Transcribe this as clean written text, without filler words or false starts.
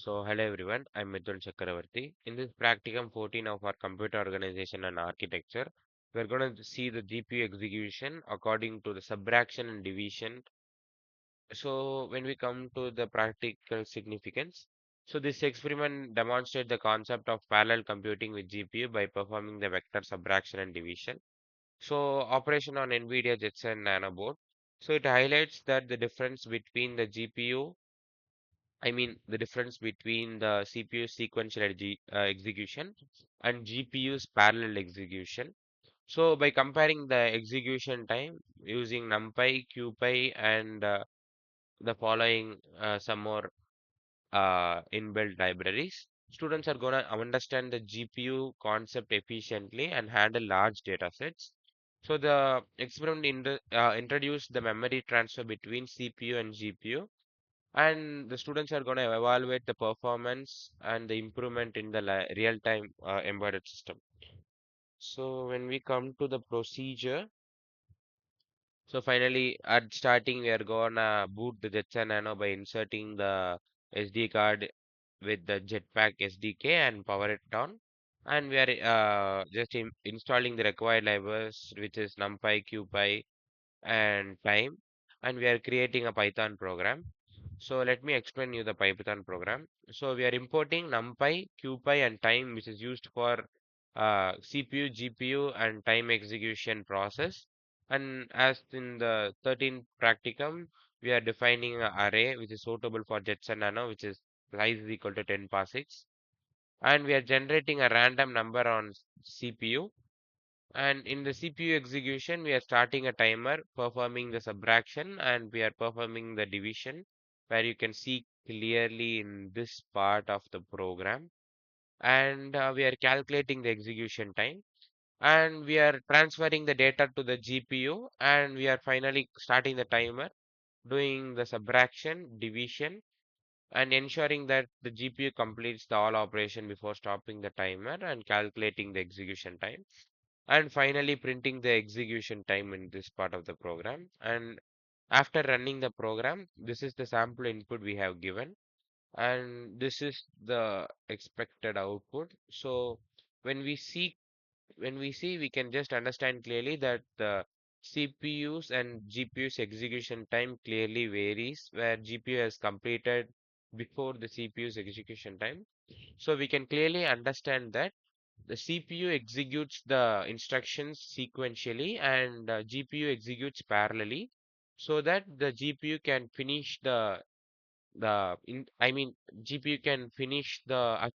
Hello everyone, I'm Mithun Chakravarti. In this Practicum 14 of our computer organization and architecture, we're going to see the GPU execution according to the subtraction and division. So, when we come to the practical significance, this experiment demonstrates the concept of parallel computing with GPU by performing the vector subtraction and division. So, operation on NVIDIA Jetson Nano board. So, it highlights that the difference between the GPU the difference between the CPU sequential execution and GPU's parallel execution. So by comparing the execution time using NumPy, QPy, and the following some more inbuilt libraries, students are gonna understand the GPU concept efficiently and handle large data sets. So the experiment introduced the memory transfer between CPU and GPU, and the students are going to evaluate the performance and the improvement in the real-time embedded system. So when we come to the procedure, so finally at starting we are gonna boot the Jetson Nano by inserting the SD card with the Jetpack SDK and power it on. And we are just installing the required libraries, which is NumPy, QPy, and time, and we are creating a Python program. So let me explain you the Python program. So we are importing NumPy, QPy, and time, which is used for CPU, GPU, and time execution process. And as in the 13th practicum, we are defining an array which is suitable for Jetson Nano, which is size is equal to 10 PASIX. And we are generating a random number on CPU, and in the CPU execution, we are starting a timer, performing the subtraction, and we are performing the division, where you can see clearly in this part of the program. And we are calculating the execution time, and we are transferring the data to the GPU, and we are finally starting the timer, doing the subtraction, division, and ensuring that the GPU completes the all operation before stopping the timer and calculating the execution time, and finally printing the execution time in this part of the program. And after running the program, this is the sample input we have given, and this is the expected output. So when we see we can just understand clearly that the CPUs and GPUs execution time clearly varies, where GPU has completed before the CPU's execution time. So we can clearly understand that the CPU executes the instructions sequentially, and GPU executes parallelly, so that the GPU can finish the GPU can finish the